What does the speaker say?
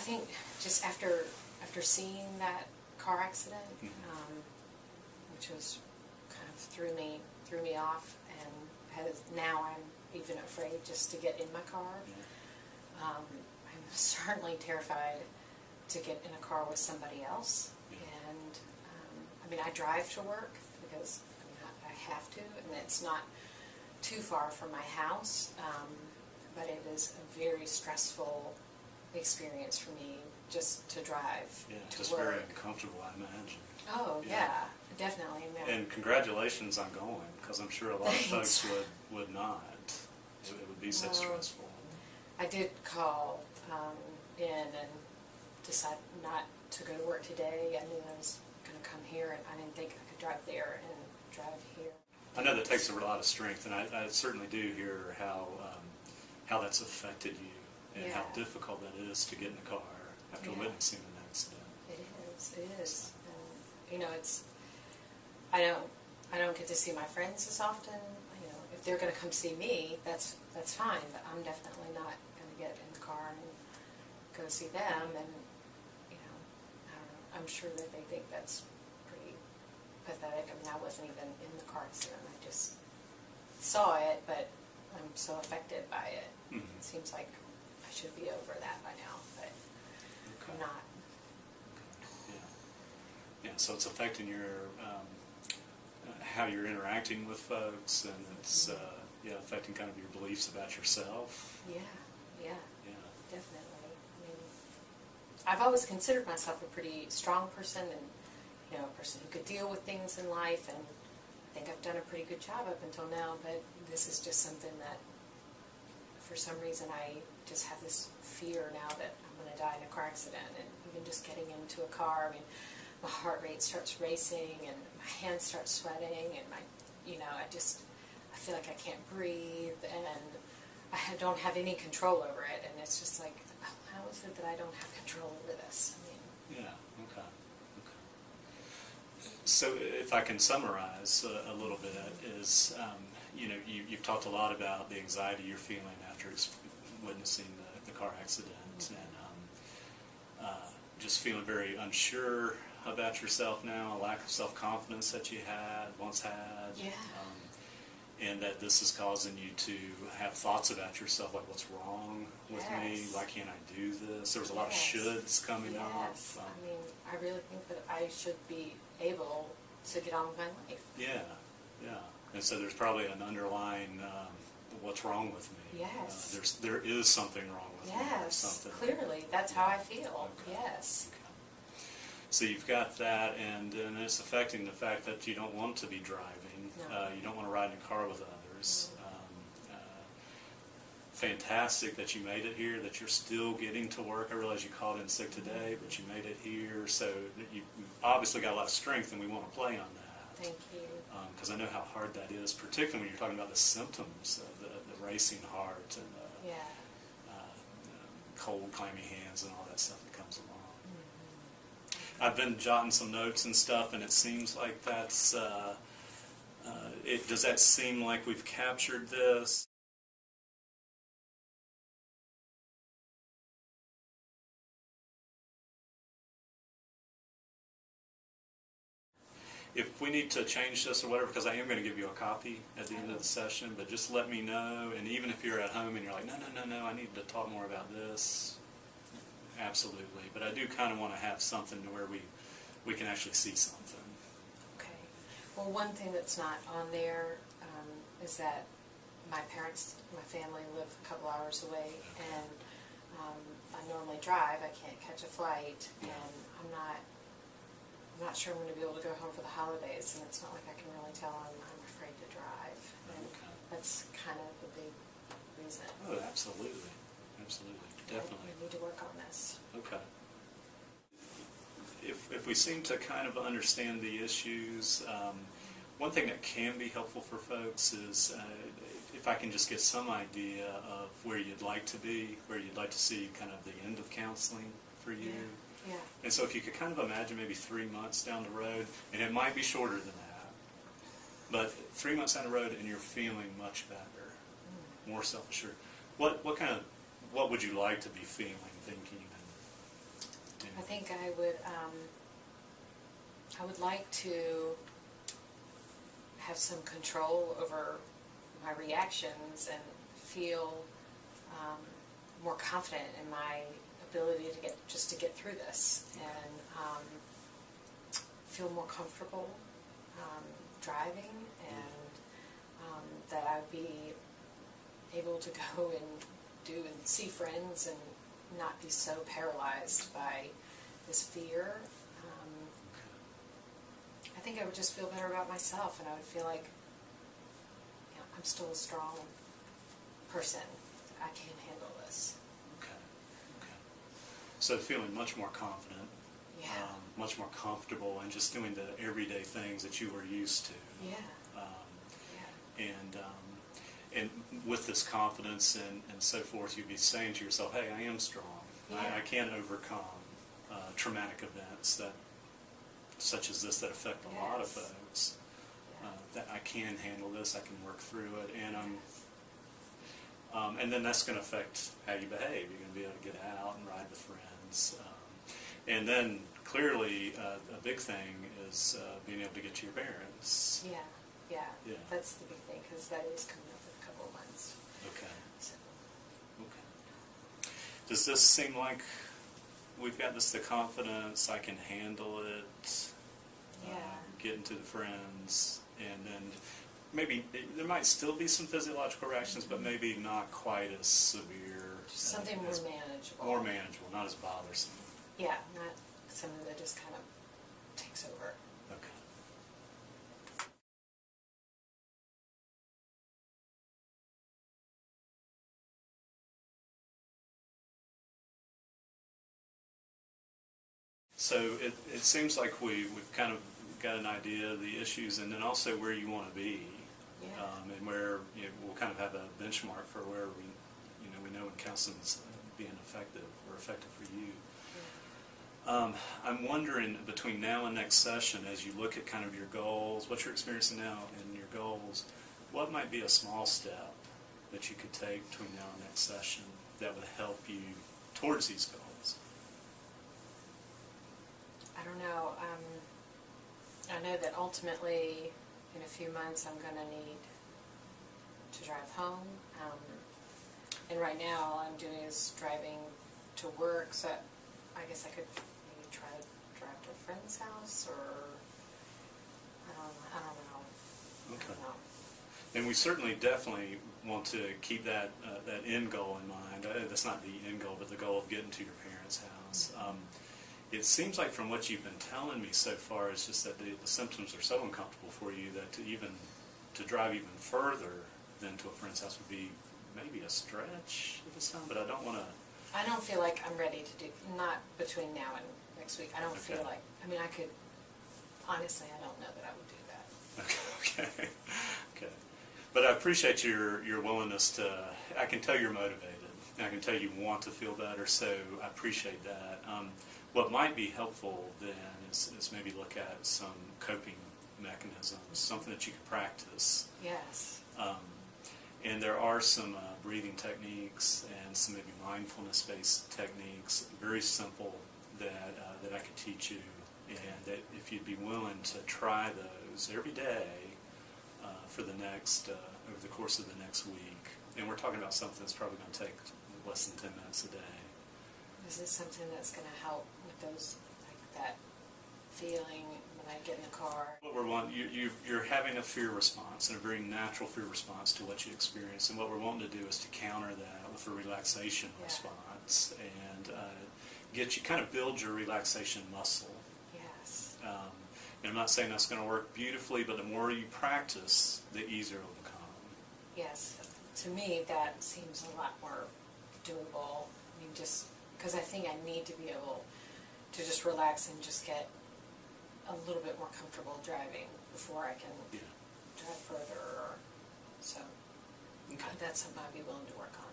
think just after seeing that car accident, which was kind of threw me off, and now I'm even afraid just to get in my car. I'm certainly terrified to get in a car with somebody else. And I mean, I drive to work because I have to, and it's not too far from my house, but it is a very stressful experience for me just to drive to just work. very uncomfortable, I imagine. Oh, yeah, definitely. Yeah. And congratulations on going, because I'm sure a lot of folks would not. It would be so stressful. I did call in and decide not to go to work today. I knew I was going to come here, and I didn't think I could drive there and drive here. I know that takes a lot of strength, and I certainly do hear how that's affected you, and how difficult that is to get in the car after witnessing an accident. It is. And, you know, I don't get to see my friends as often. You know, if they're going to come see me, that's fine, but I'm definitely not going to get in the car and go see them. And you know, I don't know, I'm sure that they think that's pretty pathetic. I mean, I wasn't even in the car accident. I just saw it, but I'm so affected by it. It seems like I should be over that by now, but I'm not. Yeah, so it's affecting your how you're interacting with folks, and it's affecting kind of your beliefs about yourself. Yeah, definitely. I mean, I've always considered myself a pretty strong person, and you know, a person who could deal with things in life, and I think I've done a pretty good job up until now. But this is just something that, for some reason, I just have this fear now that I'm going to die in a car accident, and even just getting into a car. I mean, my heart rate starts racing, and my hands start sweating, and I feel like I can't breathe, and I don't have any control over it, and it's just like, how is it that I don't have control over this? I mean, Okay. So if I can summarize a little bit, is you've talked a lot about the anxiety you're feeling after witnessing the car accident, and just feeling very unsure about yourself now, a lack of self-confidence that you once had. And that this is causing you to have thoughts about yourself, like, what's wrong with me? Why can't I do this? There was a lot of shoulds coming up. I mean, I really think that I should be able to get on with my life. Yeah. And so there's probably an underlying, what's wrong with me? Yes. There is something wrong with me. Yes, clearly. That's how I feel. Yes. So you've got that, and it's affecting the fact that you don't want to be driving. No. You don't want to ride in a car with others. Fantastic that you made it here, that you're still getting to work. I realize you called in sick today, but you made it here. So you've obviously got a lot of strength, and we want to play on that. Thank you. Because I know how hard that is, particularly when you're talking about the symptoms of the racing heart and the cold, clammy hands and all that stuff that comes along. I've been jotting some notes and stuff, and it seems like that's, does that seem like we've captured this? If we need to change this or whatever, because I am going to give you a copy at the end of the session, but just let me know, and even if you're at home and you're like, no, I need to talk more about this, absolutely. But I do kind of want to have something to where we can actually see something. Okay. Well, one thing that's not on there is that my family live a couple hours away, and I normally drive. I can't catch a flight, and I'm not sure I'm going to be able to go home for the holidays, and it's not like I can really tell I'm afraid to drive. And that's kind of the big reason. Oh, absolutely, definitely. I need to work on this. Okay. If we seem to kind of understand the issues, one thing that can be helpful for folks is if I can just get some idea of where you'd like to be, where you'd like to see kind of the end of counseling for you. Yeah. And so if you could kind of imagine maybe 3 months down the road, and it might be shorter than that, but 3 months down the road and you're feeling much better, more self-assured. What would you like to be feeling, thinking, I think I would like to have some control over my reactions and feel more confident in my ability to get through this, and feel more comfortable driving, and that I'd be able to go and do and see friends and not be so paralyzed by this fear. I think I would just feel better about myself, and I would feel like, I'm still a strong person. I can handle this. Okay. So feeling much more confident, Yeah. much more comfortable, and just doing the everyday things that you were used to. Yeah. Yeah. And with this confidence and so forth, you'd be saying to yourself, hey, I am strong. Yeah. I can overcome traumatic events such as this that affect a lot of folks. That I can handle this, I can work through it, and then that's going to affect how you behave. You're going to be able to get out and ride with friends. And then clearly a big thing is being able to get to your parents. Yeah. Yeah. That's the big thing, because that is coming up in a couple of months. Okay. So. Okay. Does this seem like we've got the confidence, I can handle it, Yeah. getting to the friends, and then maybe there might still be some physiological reactions, but maybe not quite as severe. Something more manageable. More manageable, not as bothersome. Yeah, not something that just kind of takes over. Okay. So it seems like we've kind of got an idea of the issues, and then also where you want to be, Yeah. and where we'll kind of have a benchmark for where we know when counseling's being effective or effective for you. I'm wondering, between now and next session, as you look at kind of your goals, what you're experiencing now and your goals, what might be a small step that you could take between now and next session that would help you towards these goals? I don't know. I know that ultimately, in a few months, I'm going to need to drive home. And right now, all I'm doing is driving to work. So I guess I could maybe try to drive to a friend's house, or I don't know. Okay. I don't know. And we certainly definitely want to keep that end goal in mind. That's not the end goal, but the goal of getting to your parents' house. It seems like from what you've been telling me so far, it's just that the symptoms are so uncomfortable for you that to drive even further than to a friend's house would be maybe a stretch at this time. But I don't want to. I don't feel like I'm ready to do, not between now and next week. I don't feel Okay. like, I could, honestly, I don't know that I would do that. Okay. Okay. But I appreciate your willingness to. I can tell you're motivated. And I can tell you want to feel better. So I appreciate that. What might be helpful then is maybe look at some coping mechanisms, something that you could practice. Yes. And there are some breathing techniques and some maybe mindfulness-based techniques, very simple, that I could teach you, and that if you'd be willing to try those every day for the next over the course of the next week, and we're talking about something that's probably going to take less than 10 minutes a day. Is this something that's going to help with those, like that feeling when I get in the car? What we're wanting, you're having a fear response, and a very natural fear response to what you experience, and what we're wanting to do is to counter that with a relaxation response, and get you, kind of build your relaxation muscle. Yes. And I'm not saying that's going to work beautifully, but the more you practice, the easier it will become. Yes. To me, that seems a lot more doable. Just because I think I need to be able to just relax and just get a little bit more comfortable driving before I can drive further. So Okay. that's something I'd be willing to work on.